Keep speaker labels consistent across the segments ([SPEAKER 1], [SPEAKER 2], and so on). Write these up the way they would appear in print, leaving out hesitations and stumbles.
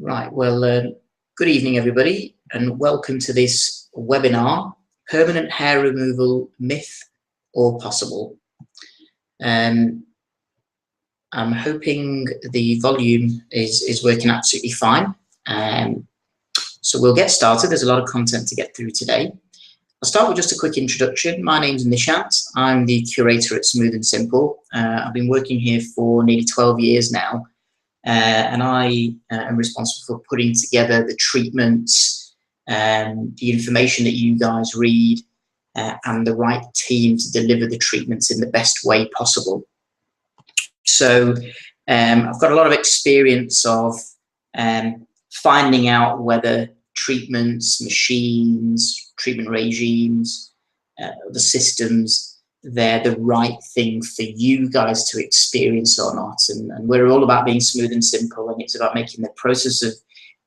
[SPEAKER 1] Right, well, good evening, everybody, and welcome to this webinar, Permanent Hair Removal, Myth or Possible? I'm hoping the volume is working absolutely fine. So we'll get started. There's a lot of content to get through today. I'll start with just a quick introduction. My name's Nishant. I'm the curator at Smooth and Simple. I've been working here for nearly 12 years now. And I am responsible for putting together the treatments, the information that you guys read, and the right team to deliver the treatments in the best way possible. So I've got a lot of experience of finding out whether treatments, machines, treatment regimes, the systems, they're the right thing for you guys to experience or not. And we're all about being smooth and simple, and it's about making the process of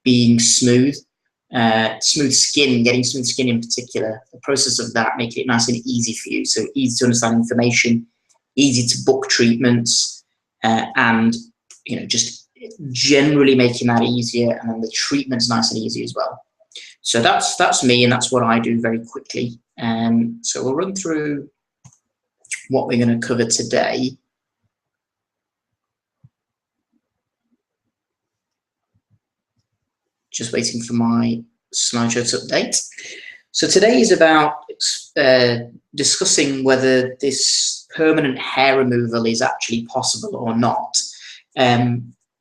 [SPEAKER 1] being smooth, smooth skin, getting smooth skin in particular, the process of that, making it nice and easy for you. So easy to understand information, easy to book treatments, and just generally making that easier, and then the treatment's nice and easy as well. So that's me, and that's what I do very quickly. So we'll run through what we're going to cover today. Just waiting for my slideshow to update. So today is about discussing whether this permanent hair removal is actually possible or not.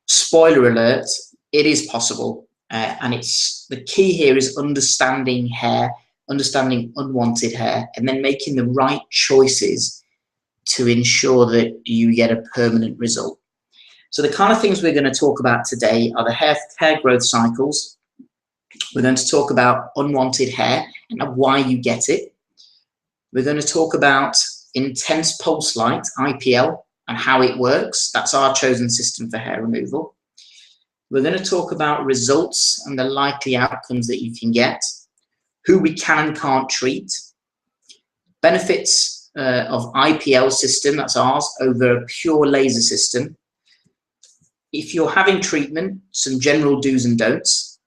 [SPEAKER 1] Spoiler alert, it is possible. And it's the key here is understanding hair, understanding unwanted hair, and then making the right choices to ensure that you get a permanent result. So the kind of things we're going to talk about today are the hair growth cycles. We're going to talk about unwanted hair and why you get it. We're going to talk about intense pulse light, IPL, and how it works. That's our chosen system for hair removal. We're going to talk about results and the likely outcomes that you can get, who we can and can't treat, benefits of IPL system, that's ours, over a pure laser system. If you're having treatment, some general do's and don'ts,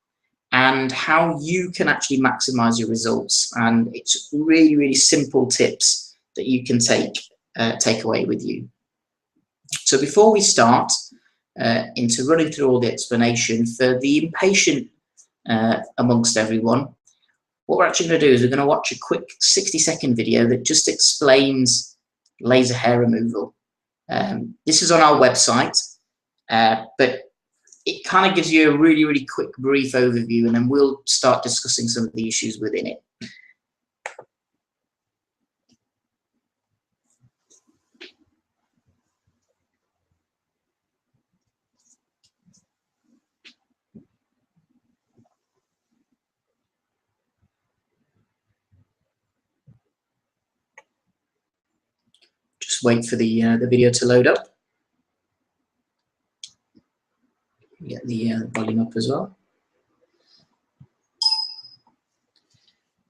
[SPEAKER 1] and how you can actually maximize your results. And it's really, really simple tips that you can take away with you. So before we start into running through all the explanation, for the impatient amongst everyone, what we're actually going to do is we're going to watch a quick 60-second video that just explains laser hair removal. This is on our website, but it kind of gives you a really, really quick, brief overview, and then we'll start discussing some of the issues within it. Just wait for the video to load up. Get the volume up as well.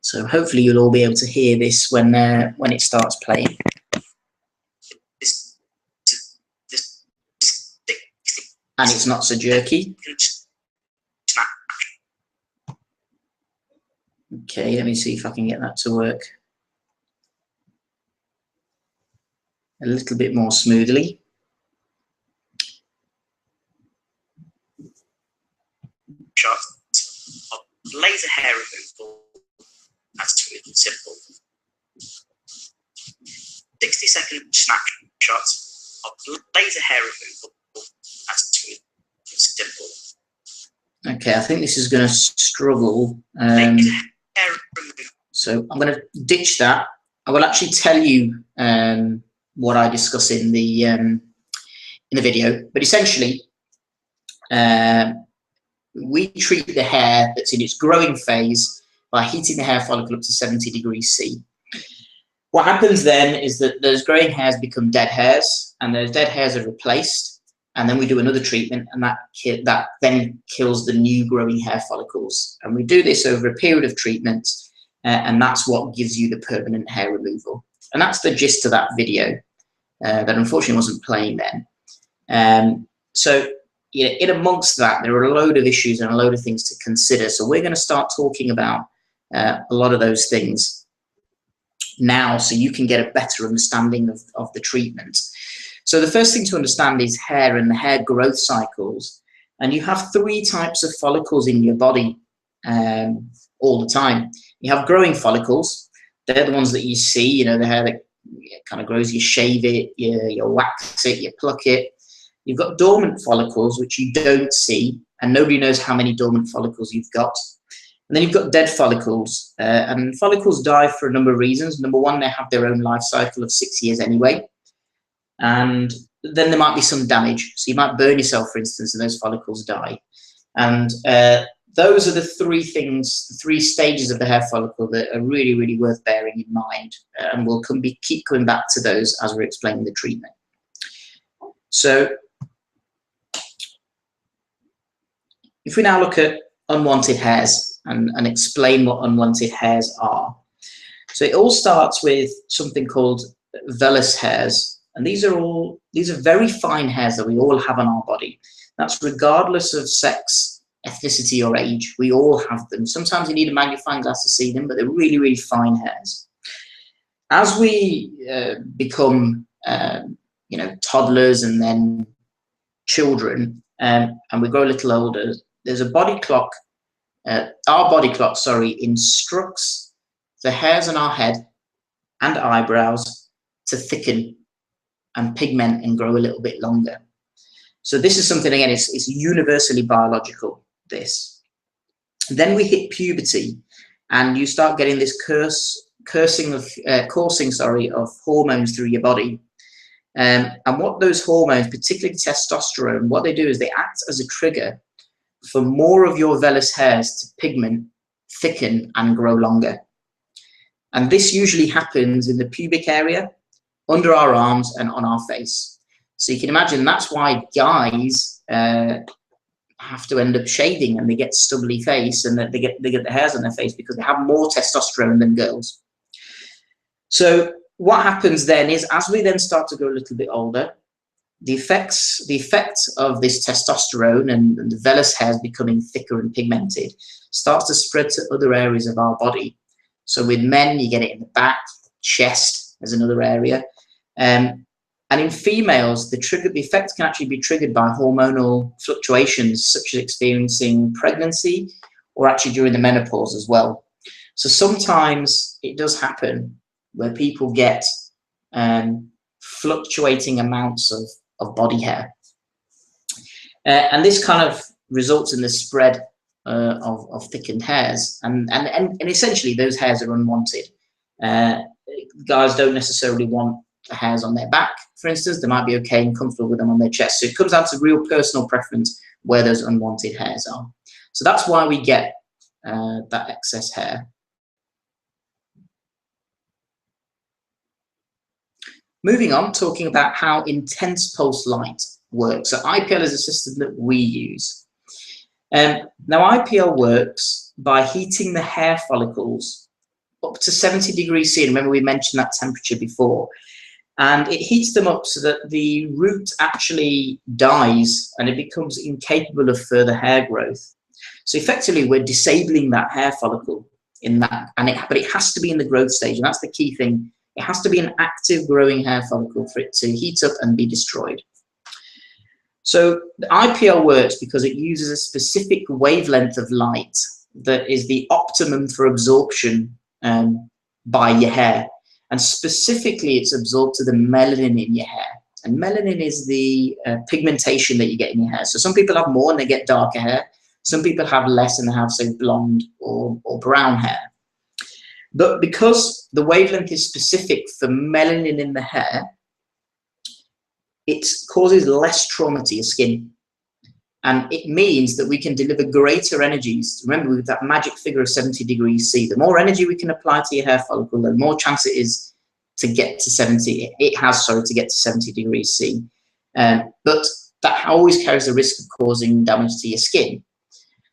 [SPEAKER 1] So hopefully you'll all be able to hear this when it starts playing. And it's not so jerky. Okay, let me see if I can get that to work a little bit more smoothly.
[SPEAKER 2] Shot of laser hair removal. That's smooth and simple. 60-second snapshot of laser hair removal. That's smooth and simple.
[SPEAKER 1] Okay, I think this is going to struggle. So I'm going to ditch that. I will actually tell you what I discuss in the video, but essentially, we treat the hair that's in its growing phase by heating the hair follicle up to 70 degrees C. What happens then is that those growing hairs become dead hairs, and those dead hairs are replaced, and then we do another treatment, and that then kills the new growing hair follicles. And we do this over a period of treatment, and that's what gives you the permanent hair removal. And that's the gist of that video that unfortunately wasn't playing then. So in amongst that, there are a load of issues and a load of things to consider. So we're going to start talking about a lot of those things now, so you can get a better understanding of the treatment. So the first thing to understand is hair and the hair growth cycles. And you have 3 types of follicles in your body all the time. You have growing follicles. They're the ones that you see, you know, the hair that kind of grows. You shave it, you wax it, you pluck it. You've got dormant follicles, which you don't see, and nobody knows how many dormant follicles you've got. And then you've got dead follicles, and follicles die for a number of reasons. Number one, they have their own life cycle of 6 years anyway. And then there might be some damage. So you might burn yourself, for instance, and those follicles die. And those are the 3 things, the 3 stages of the hair follicle that are really, really worth bearing in mind. And we'll keep coming back to those as we're explaining the treatment. So if we now look at unwanted hairs and explain what unwanted hairs are. So it all starts with something called vellus hairs. And these are very fine hairs that we all have on our body. That's regardless of sex, ethnicity, or age. We all have them. Sometimes you need a magnifying glass to see them, but they're really, really fine hairs. As we become, you know, toddlers and then children, and we grow a little older, there's a body clock. Our body clock, instructs the hairs on our head and eyebrows to thicken and pigment and grow a little bit longer. So this is something, again, it's universally biological, this. Then we hit puberty, and you start getting this coursing of hormones through your body. And what those hormones, particularly testosterone, what they do is they act as a trigger for more of your vellus hairs to pigment, thicken, and grow longer. And this usually happens in the pubic area, under our arms, and on our face. So you can imagine that's why guys have to end up shaving, and they get stubbly face, and they get the hairs on their face because they have more testosterone than girls. So what happens then is, as we then start to go a little bit older, the effect of this testosterone and the vellus hairs becoming thicker and pigmented starts to spread to other areas of our body. So with men, you get it in the back, chest as another area. And in females, the effect can actually be triggered by hormonal fluctuations, such as experiencing pregnancy or actually during the menopause as well. So sometimes it does happen where people get fluctuating amounts of body hair. And this kind of results in the spread of thickened hairs. And essentially, those hairs are unwanted. Guys don't necessarily want the hairs on their back, for instance. They might be okay and comfortable with them on their chest. So it comes down to real personal preference where those unwanted hairs are. So that's why we get that excess hair. Moving on, talking about how intense pulse light works. So IPL is a system that we use. Now IPL works by heating the hair follicles up to 70 degrees C. Remember we mentioned that temperature before. And it heats them up so that the root actually dies and it becomes incapable of further hair growth. So effectively we're disabling that hair follicle in that, but it has to be in the growth stage, and that's the key thing. It has to be an active growing hair follicle for it to heat up and be destroyed. So the IPL works because it uses a specific wavelength of light that is the optimum for absorption by your hair. And specifically, it's absorbed to the melanin in your hair. And melanin is the pigmentation that you get in your hair. So some people have more and they get darker hair. Some people have less and they have, say, blonde or brown hair. But because the wavelength is specific for melanin in the hair, it causes less trauma to your skin. And it means that we can deliver greater energies. Remember, with that magic figure of 70 degrees C, the more energy we can apply to your hair follicle, the more chance it is to get to 70. It has, sorry, to get to 70 degrees C. But that always carries the risk of causing damage to your skin.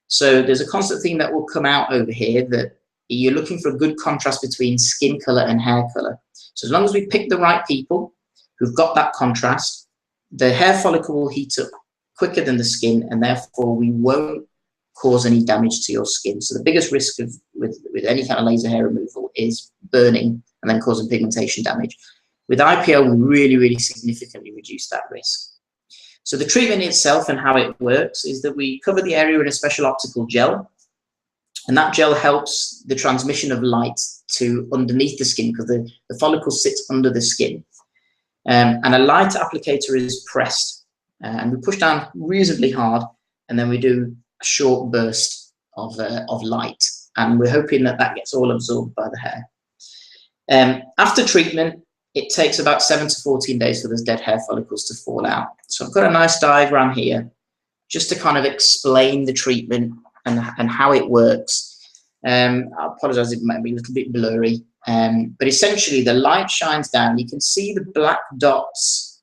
[SPEAKER 1] So there's a constant theme that will come out over here, that you're looking for a good contrast between skin color and hair color. So as long as we pick the right people who've got that contrast, the hair follicle will heat up quicker than the skin, and therefore we won't cause any damage to your skin. So the biggest risk with any kind of laser hair removal is burning and then causing pigmentation damage. With IPL, we really significantly reduce that risk. So the treatment itself and how it works is that we cover the area in a special optical gel, and that gel helps the transmission of light to underneath the skin, because the follicle sits under the skin. And a light applicator is pressed, and we push down reasonably hard, and then we do a short burst of light, and we're hoping that that gets all absorbed by the hair. After treatment, it takes about 7 to 14 days for those dead hair follicles to fall out. So I've got a nice diagram here just to kind of explain the treatment and how it works. I apologize, it might be a little bit blurry, but essentially the light shines down. You can see the black dots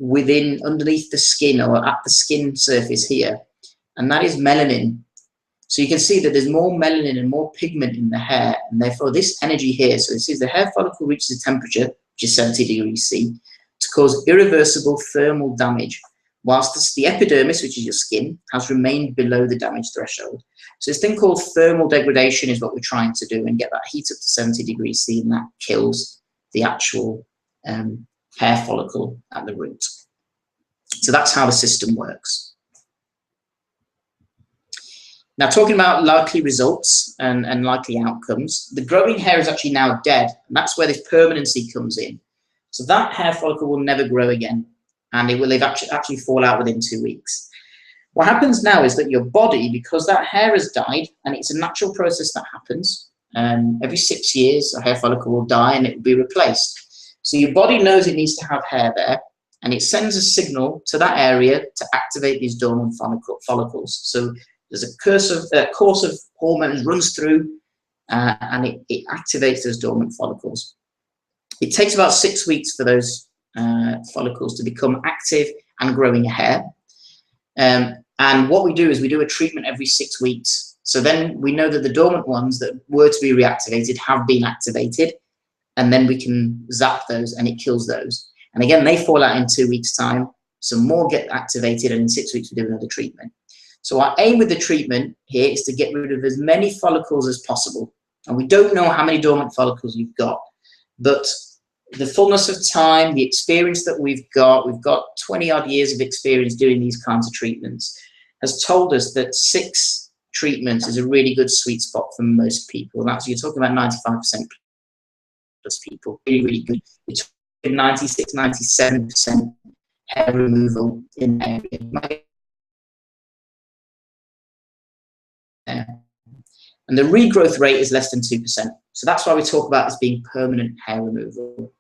[SPEAKER 1] underneath the skin, or at the skin surface here, and that is melanin. So you can see that there's more melanin and more pigment in the hair, and therefore this energy here, so this is the hair follicle reaches a temperature, which is 70 degrees C, to cause irreversible thermal damage, whilst the epidermis, which is your skin, has remained below the damage threshold. So this thing called thermal degradation is what we're trying to do, and get that heat up to 70 degrees C, and that kills the actual hair follicle at the root. So that's how the system works. Now, talking about likely results and likely outcomes, the growing hair is actually now dead, and that's where this permanency comes in. So that hair follicle will never grow again, and it will actually fall out within 2 weeks. What happens now is that your body, because that hair has died, and it's a natural process that happens, every 6 years a hair follicle will die and it will be replaced. So your body knows it needs to have hair there, and it sends a signal to that area to activate these dormant follicles. So there's a course of hormones runs through, and it activates those dormant follicles. It takes about 6 weeks for those follicles to become active and growing a hair. And what we do is we do a treatment every 6 weeks. So then we know that the dormant ones that were to be reactivated have been activated, and then we can zap those and it kills those. And again, they fall out in 2 weeks' time. Some more get activated, and in 6 weeks we do another treatment. So our aim with the treatment here is to get rid of as many follicles as possible. And we don't know how many dormant follicles you've got, but the fullness of time, the experience that we've got 20 odd years of experience doing these kinds of treatments, has told us that 6 treatments is a really good sweet spot for most people. And that's, you're talking about 95% plus people, really good. Between 96, 97% hair removal in the area. And the regrowth rate is less than 2%. So that's why we talk about this being permanent hair removal.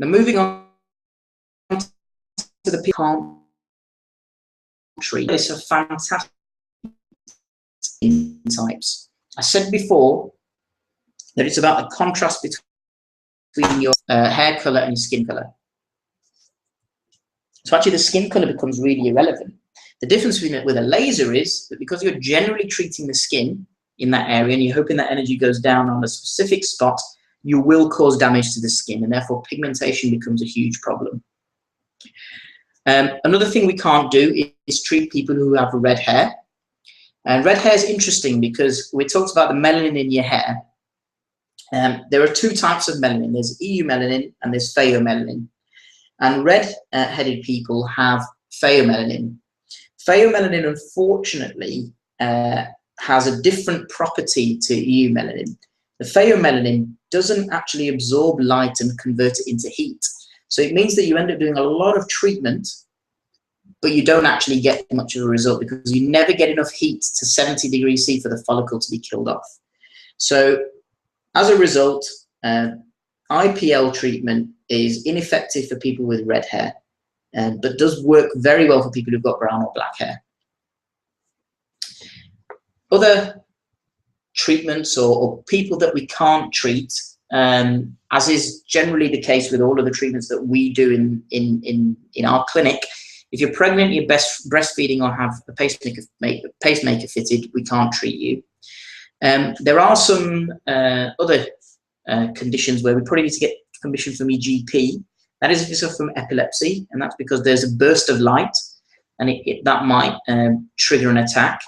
[SPEAKER 1] Now, moving on to the palm tree, it's a fantastic types. I said before that it's about the contrast between your hair color and your skin color. So actually the skin color becomes really irrelevant. The difference between it with a laser is that because you're generally treating the skin in that area and you're hoping that energy goes down on a specific spot, you will cause damage to the skin, and therefore pigmentation becomes a huge problem. Another thing we can't do is treat people who have red hair. And red hair is interesting because we talked about the melanin in your hair. There are 2 types of melanin. There's eumelanin and there's pheomelanin. And red-headed people have pheomelanin. Pheomelanin, unfortunately, has a different property to eumelanin. The pheomelanin doesn't actually absorb light and convert it into heat. So it means that you end up doing a lot of treatment, but you don't actually get much of a result because you never get enough heat to 70 degrees C for the follicle to be killed off. So as a result, IPL treatment is ineffective for people with red hair, but does work very well for people who've got brown or black hair. Other treatments or people that we can't treat, as is generally the case with all of the treatments that we do in our clinic, if you're pregnant, you're breastfeeding, or have a pacemaker fitted, we can't treat you. There are some other conditions where we probably need to get permission from your GP, That is if you suffer from epilepsy, and that's because there's a burst of light, and that might trigger an attack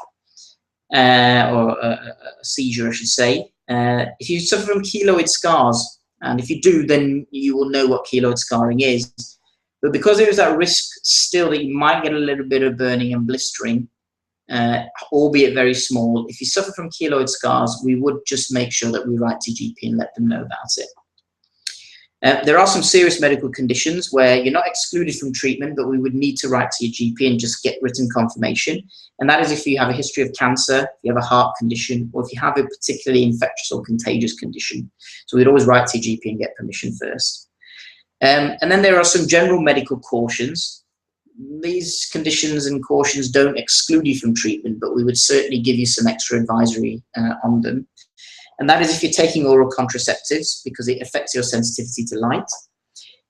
[SPEAKER 1] or a seizure, I should say. If you suffer from keloid scars, and if you do, then you will know what keloid scarring is. But because there is that risk still that you might get a little bit of burning and blistering, albeit very small, if you suffer from keloid scars, we would just make sure that we write to GP and let them know about it. There are some serious medical conditions where you're not excluded from treatment, but we would need to write to your GP and just get written confirmation. And that is if you have a history of cancer, if you have a heart condition, or if you have a particularly infectious or contagious condition. So we'd always write to your GP and get permission first. And then there are some general medical cautions. These conditions and cautions don't exclude you from treatment, but we would certainly give you some extra advisory on them. And that is if you're taking oral contraceptives, because it affects your sensitivity to light.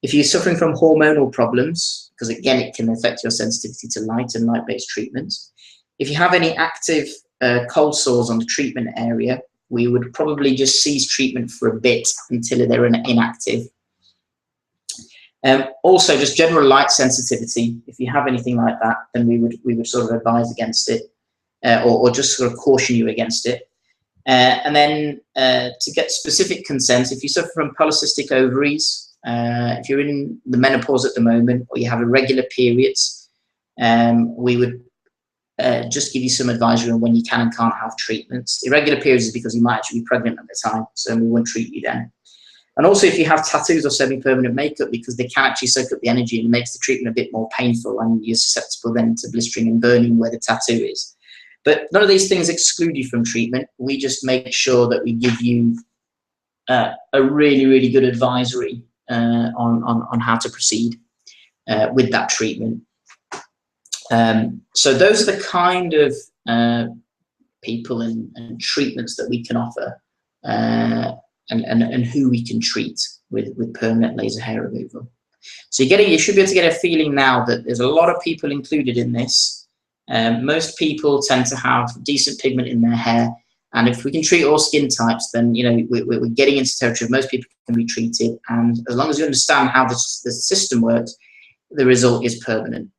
[SPEAKER 1] If you're suffering from hormonal problems, because again, it can affect your sensitivity to light and light-based treatments. If you have any active cold sores on the treatment area, we would probably just cease treatment for a bit until they're inactive. Also, just general light sensitivity. If you have anything like that, then we would sort of advise against it, or just sort of caution you against it. And then to get specific consent, if you suffer from polycystic ovaries, if you're in the menopause at the moment, or you have irregular periods, we would just give you some advisory on when you can and can't have treatments. Irregular periods is because you might actually be pregnant at the time, so we won't treat you then. And also if you have tattoos or semi-permanent makeup, because they can actually soak up the energy and it makes the treatment a bit more painful, and you're susceptible then to blistering and burning where the tattoo is. But none of these things exclude you from treatment. We just make sure that we give you a really, really good advisory on how to proceed with that treatment. So those are the kind of people and treatments that we can offer, and who we can treat with permanent laser hair removal. So you should be able to get a feeling now that there's a lot of people included in this. Most people tend to have decent pigment in their hair, and if we can treat all skin types, then we're getting into territory of most people can be treated, and as long as you understand how the system works, the result is permanent.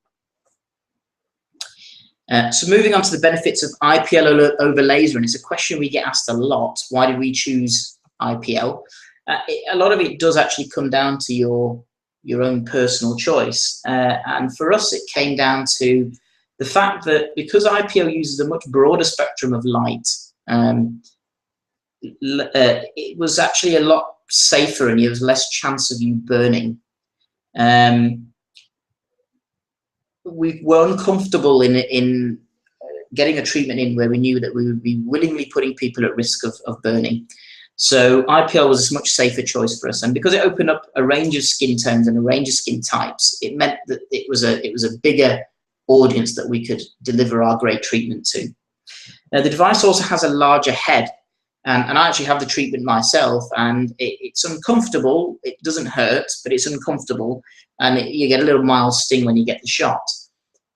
[SPEAKER 1] So moving on to the benefits of IPL over laser, and it's a question we get asked a lot. Why did we choose IPL? A lot of it does actually come down to your own personal choice, and for us it came down to the fact that because IPL uses a much broader spectrum of light, it was actually a lot safer and there was less chance of you burning. We were uncomfortable in getting a treatment in where we knew that we would be willingly putting people at risk of burning. So IPL was a much safer choice for us, and because it opened up a range of skin tones and a range of skin types, it meant that it was a bigger audience that we could deliver our great treatment to. Now, the device also has a larger head, and I actually have the treatment myself, and it's uncomfortable. It doesn't hurt, but it's uncomfortable, and you get a little mild sting when you get the shot.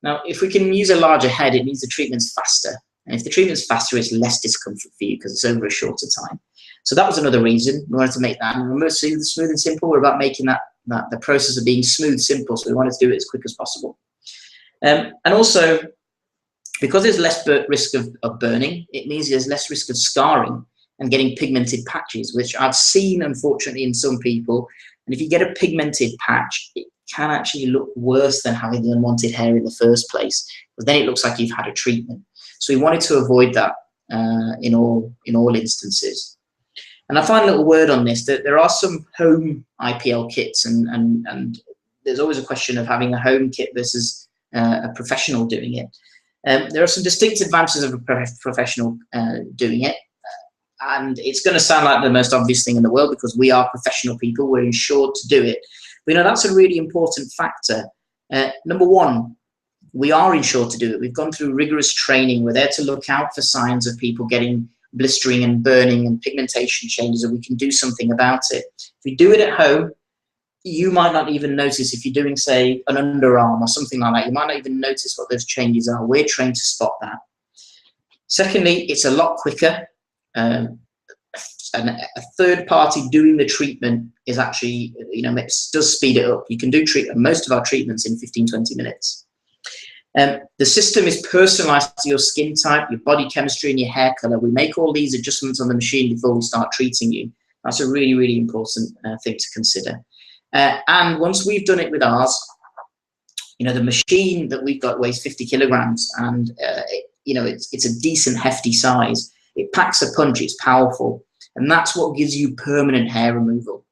[SPEAKER 1] Now, if we can use a larger head, it means the treatment's faster, and if the treatment's faster, it's less discomfort for you because it's over a shorter time. So that was another reason we wanted to make that. And remember, smooth and simple, we're about making that the process of being smooth simple, so we wanted to do it as quick as possible. And also, because there's less risk of burning, it means there's less risk of scarring and getting pigmented patches, which I've seen, unfortunately, in some people. And if you get a pigmented patch, it can actually look worse than having the unwanted hair in the first place, because then it looks like you've had a treatment. So we wanted to avoid that in all instances. And a final little word on this, that there are some home IPL kits, and there's always a question of having a home kit versus a professional doing it. There are some distinct advantages of a professional doing it, and it's going to sound like the most obvious thing in the world because we are professional people, we're insured to do it. But that's a really important factor. Number one, we are insured to do it. We've gone through rigorous training. We're there to look out for signs of people getting blistering and burning and pigmentation changes, and we can do something about it. If we do it at home, you might not even notice. If you're doing, say, an underarm or something like that, you might not even notice what those changes are. We're trained to spot that. Secondly, it's a lot quicker. A a third party doing the treatment is actually, does speed it up. You can do most of our treatments in 15-20 minutes. The system is personalized to your skin type, your body chemistry, and your hair color. We make all these adjustments on the machine before we start treating you. That's a really, really important thing to consider. And once we've done it with ours, the machine that we've got weighs 50 kilograms, and it's a decent, hefty size. It packs a punch. It's powerful, and that's what gives you permanent hair removal,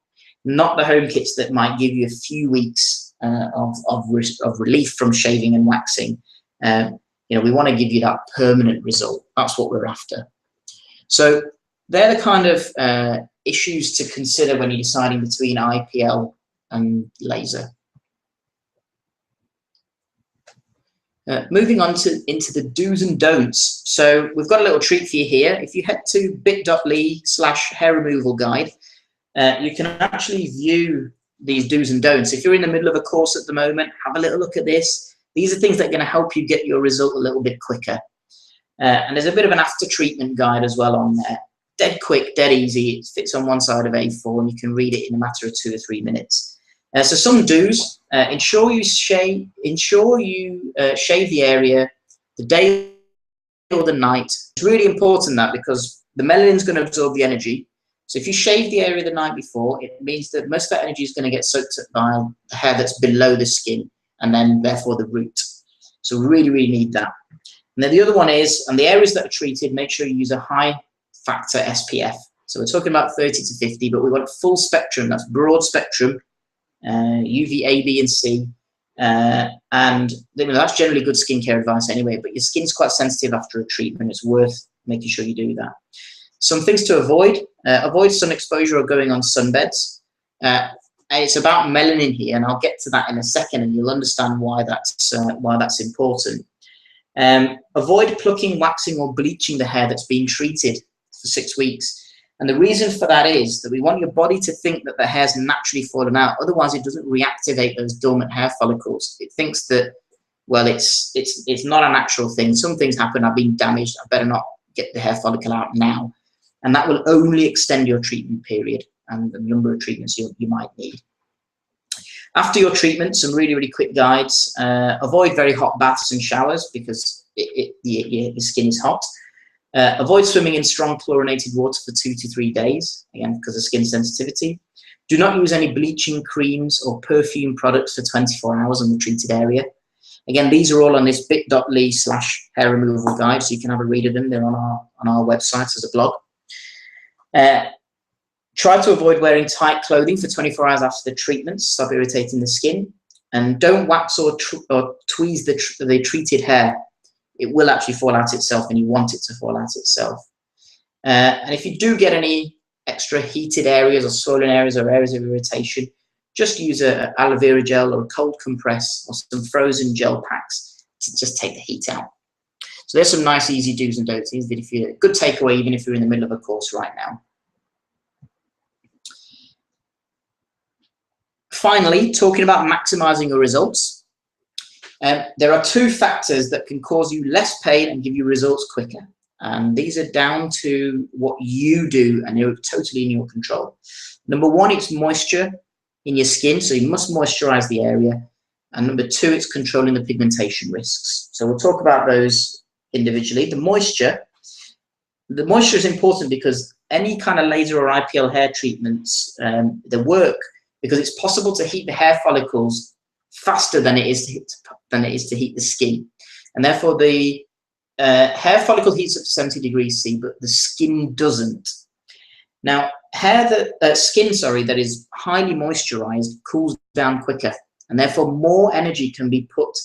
[SPEAKER 1] not the home kits that might give you a few weeks of relief from shaving and waxing. We want to give you that permanent result. That's what we're after. So they're the kind of issues to consider when you're deciding between IPL and laser. Moving on into the do's and don'ts. So we've got a little treat for you here. If you head to bit.ly/hair removal guide, you can actually view these do's and don'ts. If you're in the middle of a course at the moment, have a little look at this. These are things that are going to help you get your result a little bit quicker. And there's a bit of an after treatment guide as well on there. Dead quick, dead easy. It fits on one side of A4, and you can read it in a matter of 2 or 3 minutes. So some do's: ensure you shave the area the day or the night. It's really important that, because the melanin is going to absorb the energy. So if you shave the area the night before, it means that most of that energy is going to get soaked up by the hair that's below the skin, and then therefore the root. So we really, really need that. And then the other one is, and the areas that are treated, make sure you use a high factor SPF. So we're talking about 30 to 50, but we want full spectrum. That's broad spectrum. UVA, B, and C, and that's generally good skincare advice anyway, but your skin's quite sensitive after a treatment. It's worth making sure you do that. Some things to avoid: avoid sun exposure or going on sunbeds. And it's about melanin here, and I'll get to that in a second, and you'll understand why that's important. Avoid plucking, waxing, or bleaching the hair that's been treated for 6 weeks. And the reason for that is that we want your body to think that the hair's naturally fallen out. Otherwise, it doesn't reactivate those dormant hair follicles. It thinks that, well, it's not a natural thing. Some things happen. I've been damaged. I better not get the hair follicle out now. And that will only extend your treatment period and the number of treatments you might need. After your treatment, some really, really quick guides. Avoid very hot baths and showers because the skin is hot. Avoid swimming in strong chlorinated water for 2 to 3 days, again, because of skin sensitivity. Do not use any bleaching creams or perfume products for 24 hours on the treated area. Again, these are all on this bit.ly/hair removal guide, so you can have a read of them. They're on our website as a blog. Try to avoid wearing tight clothing for 24 hours after the treatment, stop irritating the skin. And don't wax or tweeze the treated hair. It will actually fall out itself, and you want it to fall out itself. And if you do get any extra heated areas or swollen areas or areas of irritation, just use an aloe vera gel or a cold compress or some frozen gel packs to just take the heat out. So there's some nice, easy do's and don'ts. Good takeaway, even if you're in the middle of a course right now. Finally, talking about maximizing your results. There are 2 factors that can cause you less pain and give you results quicker. And these are down to what you do, and you're totally in your control. Number 1, it's moisture in your skin, so you must moisturize the area. And number 2, it's controlling the pigmentation risks. So we'll talk about those individually. The moisture is important because any kind of laser or IPL hair treatments, they work because it's possible to heat the hair follicles faster than it is to heat the skin, and therefore the hair follicle heats up to 70 degrees C, but the skin doesn't. Now, skin that is highly moisturized cools down quicker, and therefore more energy can be put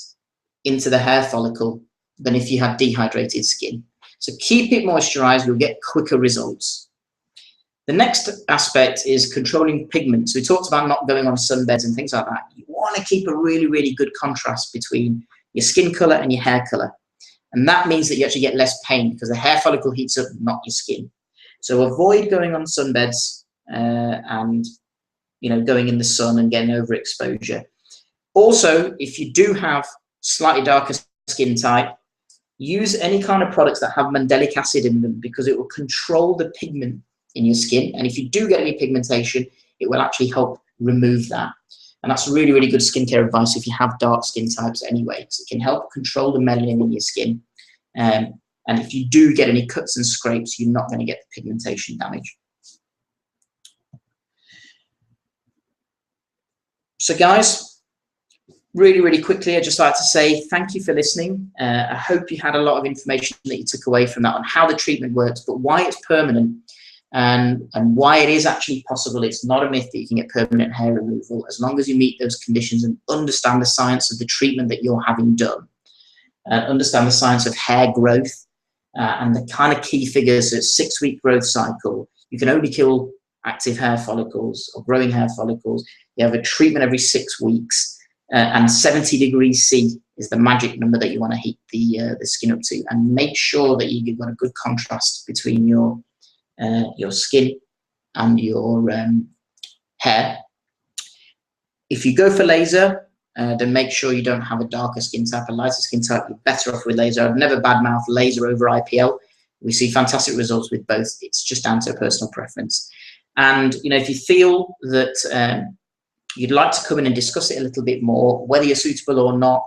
[SPEAKER 1] into the hair follicle than if you had dehydrated skin. So keep it moisturized, you'll get quicker results. The next aspect is controlling pigment. So we talked about not going on sunbeds and things like that. You want to keep a really, really good contrast between your skin color and your hair color. And that means that you actually get less pain because the hair follicle heats up, not your skin. So avoid going on sunbeds and going in the sun and getting overexposure. Also, if you do have slightly darker skin type, use any kind of products that have mandelic acid in them because it will control the pigment in your skin. And if you do get any pigmentation, it will actually help remove that. And that's really, really good skincare advice if you have dark skin types anyway, because it can help control the melanin in your skin. And if you do get any cuts and scrapes, you're not going to get the pigmentation damage. So guys, really, really quickly, I'd just like to say thank you for listening. I hope you had a lot of information that you took away from that on how the treatment works, but why it's permanent and why it is actually possible. It's not a myth that you can get permanent hair removal as long as you meet those conditions and understand the science of the treatment that you're having done. Understand the science of hair growth and the kind of key figures at 6-week growth cycle. You can only kill active hair follicles or growing hair follicles. You have a treatment every 6 weeks, and 70 degrees C is the magic number that you want to heat the skin up to, and make sure that you've got a good contrast between your skin and your hair. If you go for laser, then make sure you don't have a darker skin type, a lighter skin type. You're better off with laser. I've never badmouthed laser over IPL. We see fantastic results with both. It's just down to personal preference. And if you feel that you'd like to come in and discuss it a little bit more, whether you're suitable or not,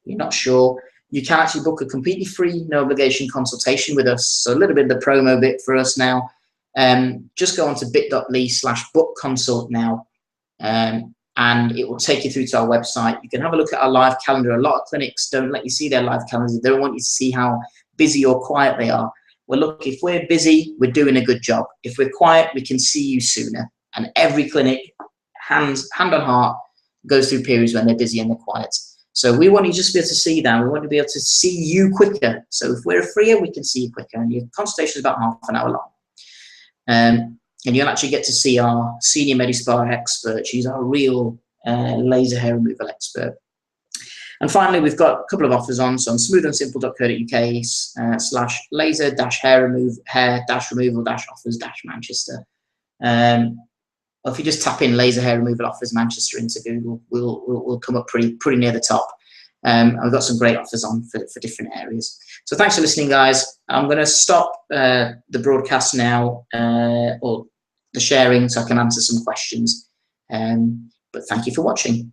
[SPEAKER 1] you're not sure, you can actually book a completely free, no obligation consultation with us. So a little bit of the promo bit for us now. Just go on to bit.ly/bookconsult now, and it will take you through to our website. You can have a look at our live calendar. A lot of clinics don't let you see their live calendars. They don't want you to see how busy or quiet they are. Well, look, if we're busy, we're doing a good job. If we're quiet, we can see you sooner. And every clinic, hand on heart, goes through periods when they're busy and they're quiet. So we want you just to be able to see that. We want to be able to see you quicker. So if we're freer, we can see you quicker. And your consultation is about half an hour long. And you'll actually get to see our senior Medispa expert. She's our real laser hair removal expert. And finally, we've got a couple of offers on. So on smoothandsimple.co.uk/laser-hair-removal-offers-Manchester. Or if you just tap in laser hair removal offers Manchester into Google, we'll come up pretty near the top. And we've got some great offers on for different areas. So thanks for listening, guys. I'm going to stop the broadcast now, or the sharing, so I can answer some questions. But thank you for watching.